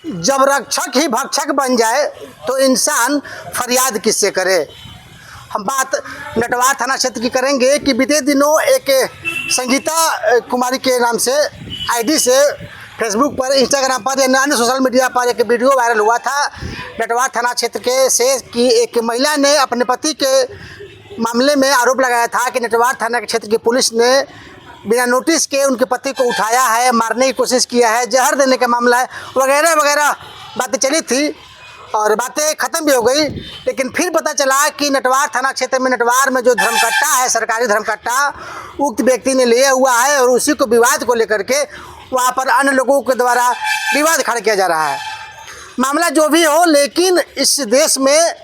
जब रक्षक ही भक्षक बन जाए तो इंसान फरियाद किससे करे। हम बात नटवार थाना क्षेत्र की करेंगे कि बीते दिनों एक संगीता कुमारी के नाम से आईडी से फेसबुक पर, इंस्टाग्राम पर या अन्य सोशल मीडिया पर एक वीडियो वायरल हुआ था नटवार थाना क्षेत्र के से कि एक महिला ने अपने पति के मामले में आरोप लगाया था कि नटवार थाना के क्षेत्र की पुलिस ने बिना नोटिस के उनके पति को उठाया है, मारने की कोशिश किया है, जहर देने का मामला है, वगैरह वगैरह बातें चली थी और बातें ख़त्म भी हो गई। लेकिन फिर पता चला कि नटवार थाना क्षेत्र में, नटवार में जो धर्मकट्टा है, सरकारी धर्मकट्टा, उक्त व्यक्ति ने लिया हुआ है और उसी को विवाद को लेकर के वहाँ पर अन्य लोगों के द्वारा विवाद खड़ा किया जा रहा है। मामला जो भी हो, लेकिन इस देश में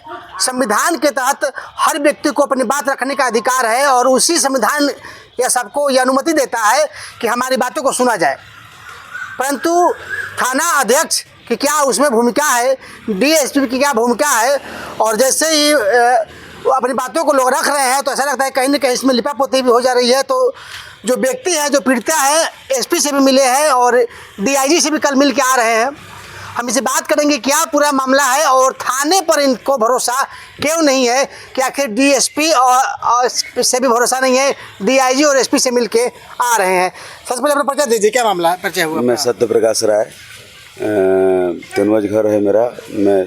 संविधान के तहत हर व्यक्ति को अपनी बात रखने का अधिकार है और उसी संविधान या सबको ये अनुमति देता है कि हमारी बातों को सुना जाए। परंतु थाना अध्यक्ष की क्या उसमें भूमिका है, डीएसपी की क्या भूमिका है, और जैसे ही अपनी बातों को लोग रख रहे हैं तो ऐसा लगता है कहीं ना कहीं इसमें लिपापोती भी हो जा रही है। तो जो व्यक्ति है, जो पीड़िता है, एसपी से भी मिले हैं और डीआईजी से भी कल मिल के आ रहे हैं। हम इसे बात करेंगे क्या पूरा मामला है और थाने पर इनको भरोसा क्यों नहीं है कि आखिर डीएसपी और से भी भरोसा नहीं है, डीआईजी और एसपी से मिल के आ रहे हैं। सबसे पहले अपना परिचय दीजिए, क्या मामला है, परिचय हुआ? मैं सत्य प्रकाश राय, तनवज घर है मेरा। मैं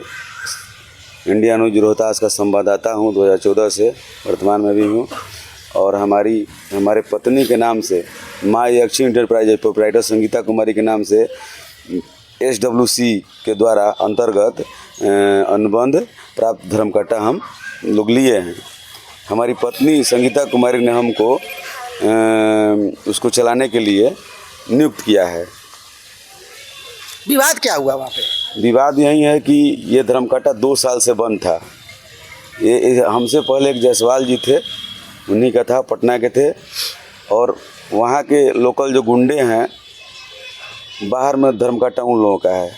इंडिया न्यूज रोहतास का संवाददाता हूँ 2014 से, वर्तमान में भी हूँ। और हमारे पत्नी के नाम से माई अक्षी इंटरप्राइजेज प्रोप्राइटर संगीता कुमारी के नाम से SWC के द्वारा अंतर्गत अनुबंध प्राप्त धर्मकट्टा हम लोग लिए हैं। हमारी पत्नी संगीता कुमारी ने हमको उसको चलाने के लिए नियुक्त किया है। विवाद क्या हुआ वहाँ पे? विवाद यही है कि ये धर्मकट्टा 2 साल से बंद था। ये हमसे पहले एक जायसवाल जी थे, उन्हीं का था, पटना के थे। और वहाँ के लोकल जो गुंडे हैं, बाहर में धर्मकट्टा उन लोगों का है।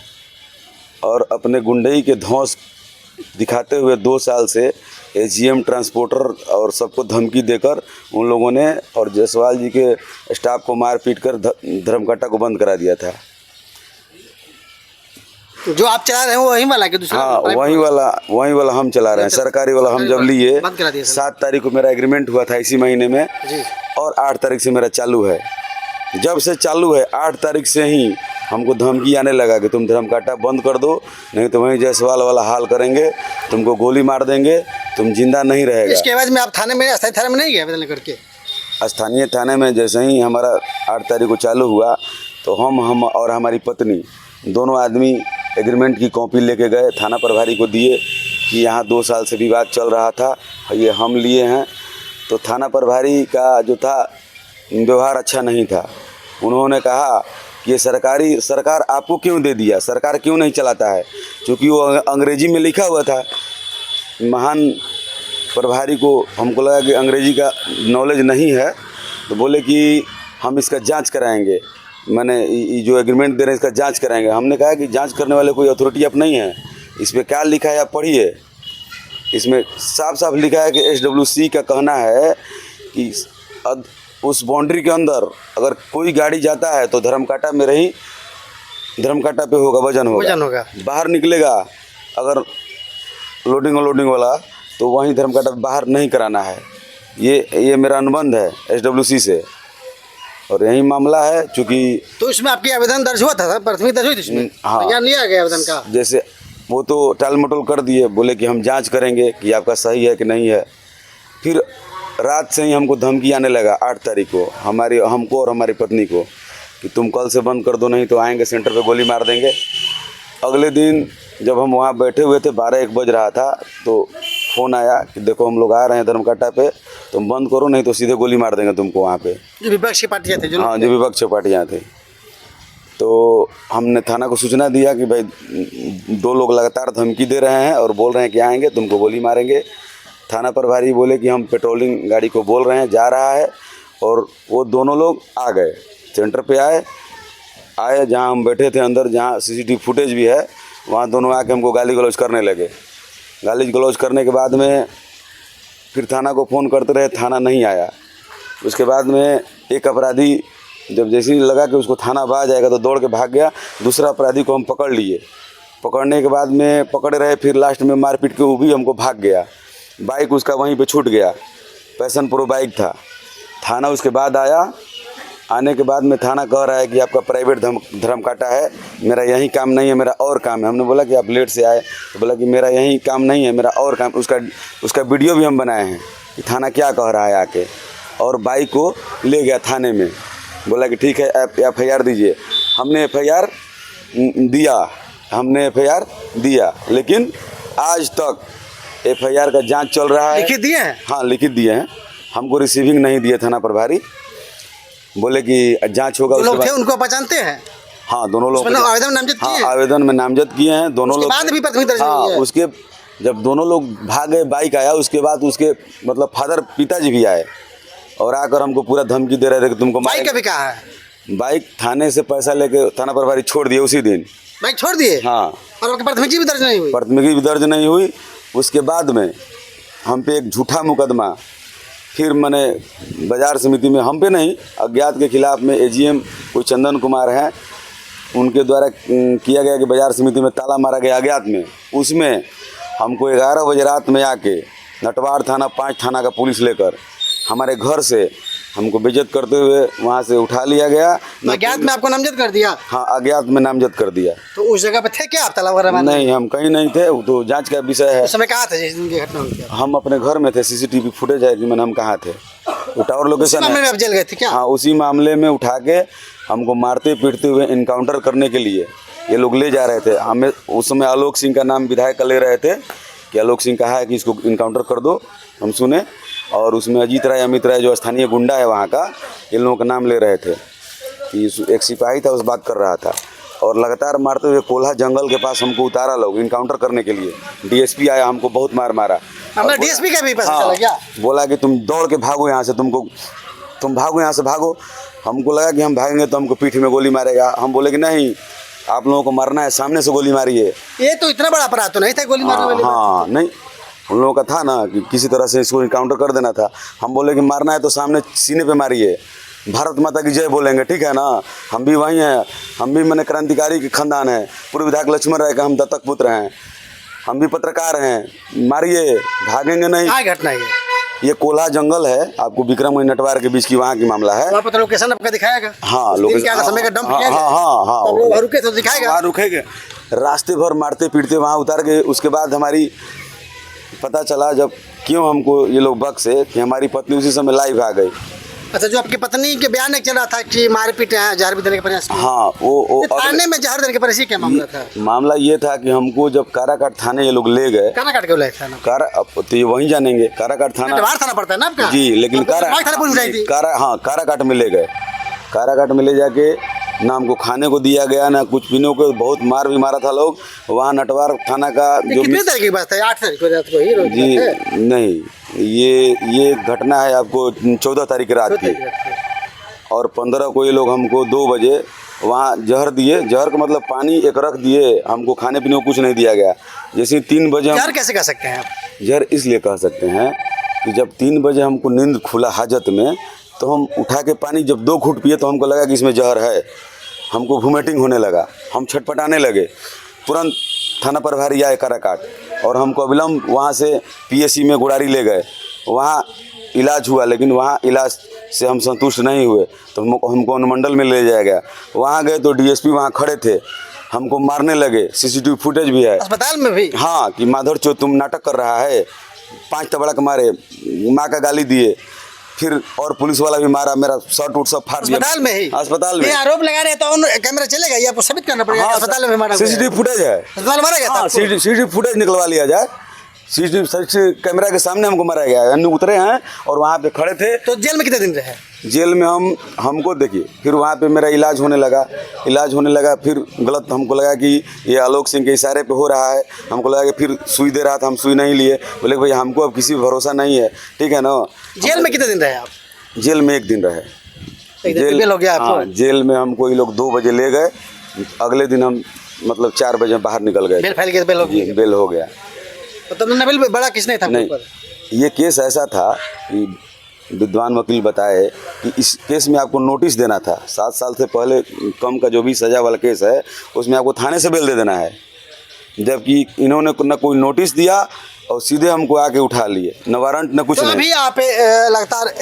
और अपने गुंडई के धौंस दिखाते हुए 2 साल से AGM ट्रांसपोर्टर और सबको धमकी देकर उन लोगों ने और जायसवाल जी के स्टाफ को मार पीट कर धर्मकट्टा को बंद करा दिया था। जो आप चला रहे हैं वही वाला के दूसरा? हाँ, वही वाला हम चला रहे हैं। सरकारी वाला हम जब लिए 7 तारीख को मेरा एग्रीमेंट हुआ था इसी महीने में जी। और 8 तारीख से मेरा चालू है। जब से चालू है 8 तारीख से ही हमको धमकी आने लगा कि तुम धर्मकट्टा बंद कर दो, नहीं तो वहीं जायसवाल वाला हाल करेंगे, तुमको गोली मार देंगे, तुम जिंदा नहीं रहेगा। इसके बाद में आप थाने में, स्थायी थाने में नहीं गए आवेदन करके? स्थानीय थाने में जैसे ही हमारा 8 तारीख को चालू हुआ तो हम और हमारी पत्नी दोनों आदमी एग्रीमेंट की कॉपी लेके गए, थाना प्रभारी को दिए कि यहाँ 2 साल से विवाद चल रहा था, ये हम लिए हैं। तो थाना प्रभारी का जो था व्यवहार अच्छा नहीं था। उन्होंने कहा कि ये सरकार आपको क्यों दे दिया, सरकार क्यों नहीं चलाता है, क्योंकि वो अंग्रेजी में लिखा हुआ था। महान प्रभारी को हमको लगा कि अंग्रेजी का नॉलेज नहीं है, तो बोले कि हम इसका जांच कराएंगे, मैंने जो एग्रीमेंट दे रहे हैं इसका जांच कराएंगे। हमने कहा कि जांच करने वाले कोई अथॉरिटी आप नहीं है, इस पर क्या लिखा है आप पढ़िए। इसमें साफ साफ लिखा है कि SWC का कहना है कि उस बाउंड्री के अंदर अगर कोई गाड़ी जाता है तो धर्मकट्टा में रही, धर्मकट्टा पे होगा, वजन होगा। बाहर निकलेगा अगर लोडिंग वाला तो वहीं धर्मकट्टा बाहर नहीं कराना है। ये मेरा अनुबंध है SWC से और यही मामला है। चूँकि तो इसमें आपकी आवेदन दर्ज हुआ था, प्राथमिक दर्ज हुई थी इसमें? हाँ, संज्ञान लिया गया आवेदन का? जैसे वो तो टाल मटोल कर दिए, बोले कि हम जांच करेंगे कि आपका सही है कि नहीं है। फिर रात से ही हमको धमकी आने लगा 8 तारीख को हमको और हमारी पत्नी को कि तुम कल से बंद कर दो, नहीं तो आएंगे सेंटर पे गोली मार देंगे। अगले दिन जब हम वहाँ बैठे हुए थे, 12-1 बज रहा था, तो फ़ोन आया कि देखो हम लोग आ रहे हैं धर्मकट्टा पे, तुम बंद करो नहीं तो सीधे गोली मार देंगे तुमको वहाँ पे। जो विपक्ष की पार्टियाँ थे? हाँ, जो विपक्ष पार्टियाँ थी। तो हमने थाना को सूचना दिया कि भाई 2 लोग लगातार धमकी दे रहे हैं और बोल रहे हैं कि आएंगे तुमको गोली मारेंगे। थाना प्रभारी बोले कि हम पेट्रोलिंग गाड़ी को बोल रहे हैं, जा रहा है। और वो दोनों लोग आ गए, सेंटर पे आए जहाँ हम बैठे थे अंदर, जहाँ CCTV फुटेज भी है, वहाँ दोनों आके हमको गाली गलौज करने लगे। गाली गलौज करने के बाद में फिर थाना को फ़ोन करते रहे, थाना नहीं आया। उसके बाद में एक अपराधी जब जैसे ही लगा कि उसको थाना आ जाएगा तो दौड़ के भाग गया। दूसरा अपराधी को हम पकड़ लिए। पकड़ने के बाद में पकड़े रहे, फिर लास्ट में मारपीट के वो भी हमको भाग गया। बाइक उसका वहीं पे छूट गया, पैशन प्रो बाइक था। थाना उसके बाद आया। आने के बाद में थाना कह रहा है कि आपका प्राइवेट धर्म काटा है, मेरा यही काम नहीं है, मेरा और काम है। हमने बोला कि आप लेट से आए, तो बोला कि मेरा यही काम नहीं है, मेरा और काम। उसका वीडियो भी हम बनाए हैं कि थाना क्या कह रहा है आके, और बाइक को ले गया थाने में। बोला कि ठीक है FIR दीजिए। हमने FIR दिया, लेकिन आज तक FIR का जांच चल रहा है। लिखित दिए हैं? हाँ, लिखित दिए हैं। हमको रिसीविंग नहीं दिए थाना प्रभारी, बोले कि जांच होगा। जो लोग थे उनको पहचानते हैं? हाँ, दोनों लोग आवेदन नामजद किए हैं? हाँ, आवेदन में नामजद किए हैं दोनों लोग। बाद भी प्राथमिक दर्ज हाँ, हुई है। उसके जब दोनों लोग भाग गए, बाइक आया, उसके बाद उसके मतलब फादर पिताजी भी आए और आकर हमको पूरा धमकी दे रहे थे कि तुमको बाइक का भी कहा है? बाइक थाने से पैसा लेके थाना प्रभारी छोड़ दिए उसी दिन। बाइक छोड़ दिए? हाँ। और आपकी प्राथमिकी भी दर्ज नहीं हुई? प्राथमिकी भी दर्ज नहीं हुई। उसके बाद में हम पे एक झूठा मुकदमा फिर मैंने बाजार समिति में, हम पे नहीं, अज्ञात के खिलाफ में AGM कोई चंदन कुमार हैं, उनके द्वारा किया गया कि बाजार समिति में ताला मारा गया अज्ञात में। उसमें हमको 11 बजे रात में आके नटवार थाना 5 थाना का पुलिस लेकर हमारे घर से हमको बेइज्जत करते हुए वहाँ से उठा लिया गया। अज्ञात में आपको नामजद कर दिया? हाँ, अज्ञात में नामजद कर दिया। तो उस जगह पे थे क्या आप ताला वगैरह? नहीं, हम कहीं नहीं थे, वो तो जांच का विषय है। उस समय कहाँ थे जिस दिन की घटना हुई? हम अपने घर में थे, CCTV फुटेज है कि मैंने हम कहाँ थे, वो टावर लोकेशन मामले में है। आप जेल गए थे क्या? हाँ, उसी मामले में उठा के हमको मारते पीटते हुए इनकाउंटर करने के लिए ये लोग ले जा रहे थे। हमें उस समय आलोक सिंह का नाम विधायक का ले रहे थे कि आलोक सिंह कहा है कि इसको इनकाउंटर कर दो, हम सुने। और उसमें अजीत राय, अमित राय जो स्थानीय गुंडा है वहाँ का, इन लोगों का नाम ले रहे थे कि एक सिपाही था उस बात कर रहा था। और लगातार मारते हुए कोल्हा जंगल के पास हमको उतारा लोग इनकाउंटर करने के लिए। DSP आया, हमको बहुत मारा। हमने DSP का भी पता चला क्या? बोला कि तुम दौड़ के भागो यहाँ से, तुम भागो यहाँ से, भागो। हमको लगा कि हम भागेंगे तो हमको पीठ में गोली मारेगा। हम बोले कि नहीं, आप लोगों को मरना है, सामने से गोली मारिए। ये तो इतना बड़ा अपराध तो नहीं था गोली मारने वाली? हाँ, नहीं, उन लोगों का था ना कि किसी तरह से इसको इनकाउंटर कर देना था। हम बोले कि मारना है तो सामने सीने पे मारिए, भारत माता की जय बोलेंगे, ठीक है ना। हम भी वही हैं, हम भी मैंने क्रांतिकारी के खानदान है, पूर्व विधायक लक्ष्मण राय का हम दत्तक पुत्र हैं, हम भी पत्रकार हैं, मारिए, भागेंगे नहीं। क्या घटना है ये कोल्हा जंगल है, आपको विक्रम नटवार के बीच की वहाँ की मामला है। वहाँ पर लोकेशन आपका दिखाएगा? हाँ, लोकेशन समय का डंप हाँ, किया? हाँ, वहाँ रुके तो दिखाएगा? वहाँ रुकेंगे, रास्ते भर मारते पीटते वहाँ उतार के। उसके बाद हमारी पता चला जब क्यों हमको ये लोग बख्शे कि हमारी पत्नी उसी समय लाइव आ गई। अच्छा, जो आपकी पत्नी के बयान एक चल रहा था कि मारपीट है, जहर भी देने का प्रयास किया। हाँ, वो थाने में जहर देने के प्रयास, क्या मामला था? मामला ये था कि हमको जब काराकाट थाने ये लोग ले गए। काराकाट क्यों लाए थाना? तो ये वहीं जानेंगे, काराकाट थाना नटवार थाना पड़ता है ना आपका? जी, लेकिन काराकाट में ले गए। काराकाट में ले जाके ना हमको खाने को दिया गया, ना कुछ पीने को, बहुत मार भी मारा था लोग। वहाँ नटवार थाना का जो कितने तारीख की बात है? 8 तारीख को रात को ही जी नहीं, ये घटना है आपको 14 तारीख की रात की। और 15 को ये लोग हमको 2 बजे वहाँ जहर दिए। जहर का मतलब पानी एक रख दिए, हमको खाने पीने को कुछ नहीं दिया गया। जैसे 3 बजे जहर कैसे कह सकते हैं आप? जहर इसलिए कह सकते हैं कि जब 3 बजे हमको नींद खुला हाजत में, तो हम उठा के पानी जब 2 घूंट पिए तो हमको लगा कि इसमें जहर है। हमको वोमिटिंग होने लगा, हम छटपटाने लगे। तुरंत थाना प्रभारी आए काराकाट और हमको अविलंब वहाँ से PSC में गुड़ारी ले गए। वहाँ इलाज हुआ, लेकिन वहाँ इलाज से हम संतुष्ट नहीं हुए तो हमको अनुमंडल में ले जाया गया। वहाँ गए तो DSP वहाँ खड़े थे, हमको मारने लगे। CCTV फुटेज भी है अस्पताल में भी। हाँ, कि माधर चो तुम नाटक कर रहा है। 5 तबड़क मारे, माँ का गाली दिए, फिर और पुलिस वाला भी मारा, मेरा शर्ट उट सब फाड़ दिया। अस्पताल में ही? अस्पताल में। ये आरोप लगा रहे तो कैमरा चलेगा, ये आपको साबित करना पड़ेगा। हाँ, अस्पताल में मारा, CCTV फुटेज है। अस्पताल मारा गया था? CCTV फुटेज निकलवा लिया जाए। CCTV कैमरा के सामने हमको मारा गया, यानी उतरे हैं और वहाँ पे खड़े थे। तो जेल में कितने दिन रहे? जेल में हमको देखिए, फिर वहाँ पे मेरा इलाज होने लगा। फिर गलत हमको लगा कि ये आलोक सिंह के इशारे पे हो रहा है। हमको लगा कि फिर सुई दे रहा था, हम सुई नहीं लिए। बोले भाई हमको अब किसी पर भरोसा नहीं है, ठीक है ना। जेल में कितने दिन रहे आप? जेल में 1 दिन रहे। जेल हो गया आपको? हाँ, जेल में हमको ये लोग 2 बजे ले गए। अगले दिन हम मतलब 4 बजे बाहर निकल गए। बेल फाइल किया? बेल हो गया। तो नबील बड़ा किस नहीं था? नहीं, ये केस ऐसा था कि विद्वान वकील बताए कि इस केस में आपको नोटिस देना था। 7 साल से पहले कम का जो भी सज़ा वाला केस है उसमें आपको थाने से बेल दे देना है, जबकि इन्होंने न कोई नोटिस दिया और सीधे हमको आके उठा लिए, न वारंट न कुछ तो नहीं। अभी आप लगातार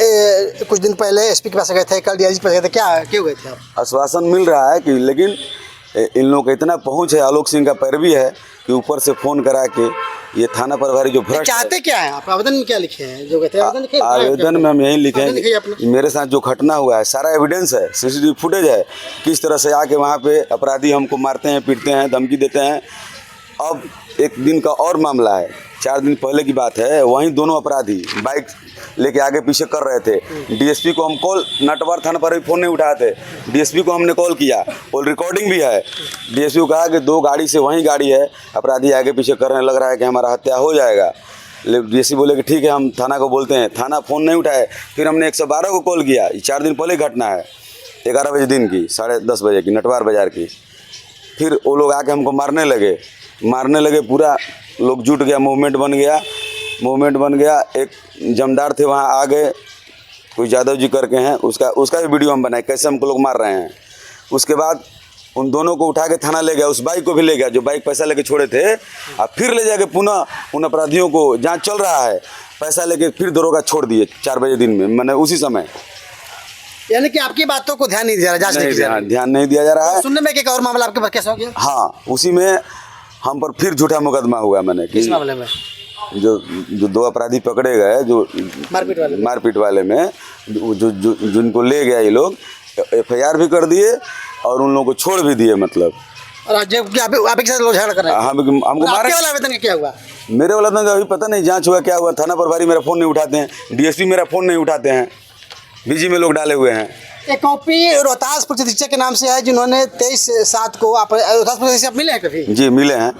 कुछ दिन पहले एसपी के पास गए थे, कल डीआईजी के पास गए थे, क्या क्यों गए थे आप? आश्वासन मिल रहा है कि, लेकिन इन लोगों का इतना पहुंच है, आलोक सिंह का पैरवी है कि ऊपर से फ़ोन करा के ये थाना प्रभारी जो भ्रष्ट चाहते क्या है आप? आवेदन में क्या लिखे हैं जो कहते हैं? आवेदन में हम यही लिखे हैं लिखिए अपना। कि मेरे साथ जो घटना हुआ है सारा एविडेंस है, सीसीटीवी फुटेज है, किस तरह से आके वहाँ पे अपराधी हमको मारते हैं, पीटते हैं, धमकी देते हैं। अब एक दिन का और मामला है, 4 दिन पहले की बात है, वहीं दोनों अपराधी बाइक लेके आगे पीछे कर रहे थे। डीएसपी को हम कॉल, नटवर थाना पर भी फ़ोन नहीं उठाए थे, डीएसपी को हमने कॉल किया और रिकॉर्डिंग भी है। डीएसपी को कहा कि 2 गाड़ी से वहीं गाड़ी है, अपराधी आगे पीछे कर रहे हैं, लग रहा है कि हमारा हत्या हो जाएगा। डीएसपी बोले कि ठीक है हम थाना को बोलते हैं, थाना फ़ोन नहीं उठाए। फिर हमने 112 को कॉल किया, ये 4 दिन पहले घटना है, 11 बजे दिन की, 10:30 बजे की, नटवार बाज़ार की। फिर वो लोग आके हमको मारने लगे, पूरा लोग जुट गया, मूवमेंट बन गया। एक जमदार थे वहाँ आ गए, कोई यादव जी करके हैं, उसका भी वीडियो हम बनाए कैसे हमको लोग मार रहे हैं। उसके बाद उन दोनों को उठा के थाना ले गया, उस बाइक को भी ले गया जो बाइक पैसा लेके छोड़े थे, और फिर ले जाके पुनः उन अपराधियों को, जांच चल रहा है, पैसा लेके फिर दरोगा छोड़ दिए 4 बजे दिन में, मैंने उसी समय। यानी कि आपकी बातों को ध्यान नहीं दिया जा रहा, ध्यान नहीं दिया जा रहा है। सुनने में एक और मामला आपके पास कैसा हो गया? हाँ, उसी में हम पर फिर झूठा मुकदमा हुआ। मैंने किस मामले में? जो 2 अपराधी पकड़े गए, जो मारपीट वाले में, जो जिनको ले गया ये लोग, FIR भी कर दिए और उन लोगों को छोड़ भी दिए, मतलब। और जब आप एक साथ लोग झगड़ा कर रहे हैं, हमको मारे। वाला आवेदन का क्या हुआ? मेरे वाला तो अभी पता नहीं जांच हुआ क्या हुआ। थाना प्रभारी मेरा फ़ोन नहीं उठाते हैं, डीएसपी मेरा फ़ोन नहीं उठाते हैं, बिजी में लोग डाले हुए हैं। एक कॉपी रोहतास पुलिस अधीक्षक के नाम से है, जिन्होंने 23/7 को आप रोहतास पुलिस आप मिले हैं कभी? जी मिले हैं,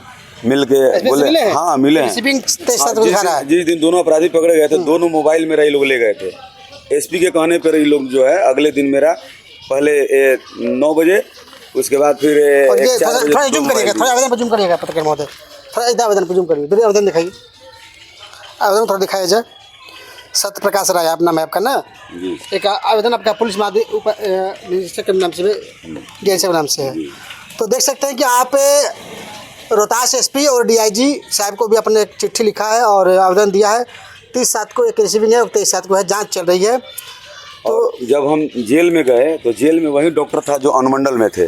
मिल के बोले हाँ मिले हैं। 23/7 को दिखा रहा है। जिस दिन दोनों अपराधी पकड़े गए थे, दोनों मोबाइल मेरा ये लोग ले गए थे। एसपी के कहने पर ये लोग जो है अगले दिन मेरा पहले 9 बजे, उसके बाद फिर थोड़ा जूम करिएगा, थोड़ा आवेदन पर जूम करिएगा पत्रकार महोदय, थोड़ा इधर आवेदन पर जूम करिए, इधर आवेदन दिखाइए, आवेदन थोड़ा दिखाया जाए। सत्य प्रकाश राय आपका नाम है आपका ना? जी। एक आवेदन आपका पुलिस निरीक्षक के नाम से, डीआईजी के नाम से है। तो देख सकते हैं कि आप रोहतास एसपी और डीआईजी साहब को भी अपने चिट्ठी लिखा है और आवेदन दिया है। 30/7 को एक रिसीविंग है और 23/7 को है, जांच चल रही है। तो जब हम जेल में गए तो जेल में वही डॉक्टर था जो अनुमंडल में थे,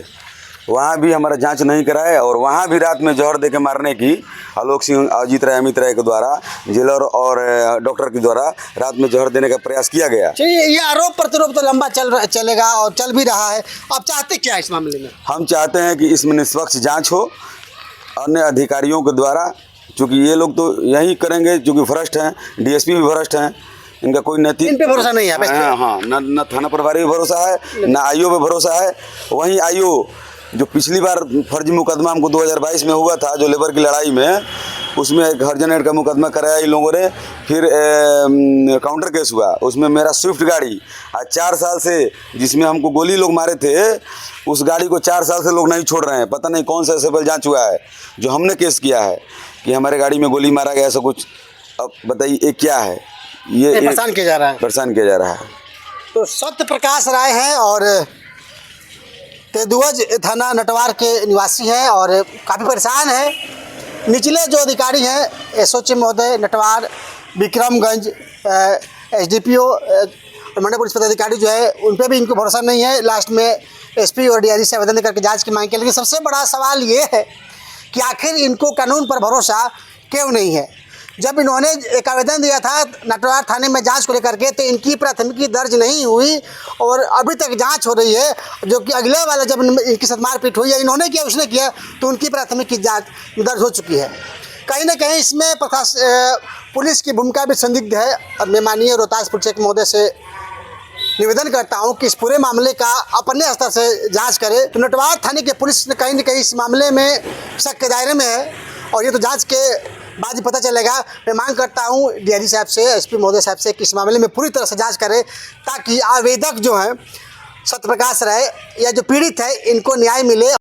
वहाँ भी हमारा जांच नहीं कराए और वहाँ भी रात में जहर देके मारने की आलोक सिंह, अजीत राय, अमित राय के द्वारा, जेलर और डॉक्टर के द्वारा रात में जहर देने का प्रयास किया गया। ये आरोप प्रत्यारोप तो लंबा चलेगा और चल भी रहा है। आप चाहते क्या है इस मामले में? हम चाहते हैं कि इसमें निष्पक्ष जाँच हो अन्य अधिकारियों के द्वारा, चूँकि ये लोग तो यही करेंगे चूँकि भ्रष्ट हैं, डीएसपी भी भ्रष्ट हैं, इनका कोई नैतिक, इन पे भरोसा नहीं है। हाँ, न थाना प्रभारी पे भरोसा है, न आईओ पे भरोसा है। वहीं आईओ जो पिछली बार फर्जी मुकदमा हमको 2022 में हुआ था, जो लेबर की लड़ाई में, उसमें एक हर्जन का मुकदमा कराया इन लोगों ने, फिर काउंटर केस हुआ, उसमें मेरा स्विफ्ट गाड़ी आज 4 साल से, जिसमें हमको गोली लोग मारे थे, उस गाड़ी को 4 साल से लोग नहीं छोड़ रहे हैं। पता नहीं कौन सा सिविल जांच हुआ है जो हमने केस किया है कि हमारे गाड़ी में गोली मारा गया, ऐसा कुछ। अब बताइए ये क्या है? ये परेशान किया जा रहा है। तो सत्य प्रकाश राय हैं और तेंदुआ थाना नटवार के निवासी हैं और काफ़ी परेशान है। निचले जो अधिकारी हैं, एसओची महोदय नटवार, विक्रमगंज, एसडीपीओ, मंडल पुलिस पदाधिकारी जो है, उन पर भी इनको भरोसा नहीं है। लास्ट में एसपी और डीआईजी से आवेदन करके जांच की मांग की। लेकिन सबसे बड़ा सवाल ये है कि आखिर इनको कानून पर भरोसा क्यों नहीं है? जब इन्होंने एक आवेदन दिया था नटवार थाने में जांच को लेकर के, तो इनकी प्राथमिकी दर्ज नहीं हुई और अभी तक जांच हो रही है। जो कि अगले वाला जब इनके साथ मारपीट हुई है, इन्होंने किया उसने किया, तो उनकी प्राथमिकी जांच दर्ज हो चुकी है। कहीं ना कहीं इसमें पुलिस की भूमिका भी संदिग्ध है। और मैं माननीय रोहतास पुलिस महोदय से निवेदन करता हूं कि इस पूरे मामले का अपने स्तर से जांच करे। तो नटवार थाने की पुलिस ने कहीं ना कहीं इस मामले में शक के दायरे में है और ये तो जांच के बाद ही पता चलेगा। मैं मांग करता हूं डीआईजी साहब से, एसपी महोदय साहब से कि इस मामले में पूरी तरह से जांच करें, ताकि आवेदक जो हैं सत्यप्रकाश राय या जो पीड़ित है, इनको न्याय मिले।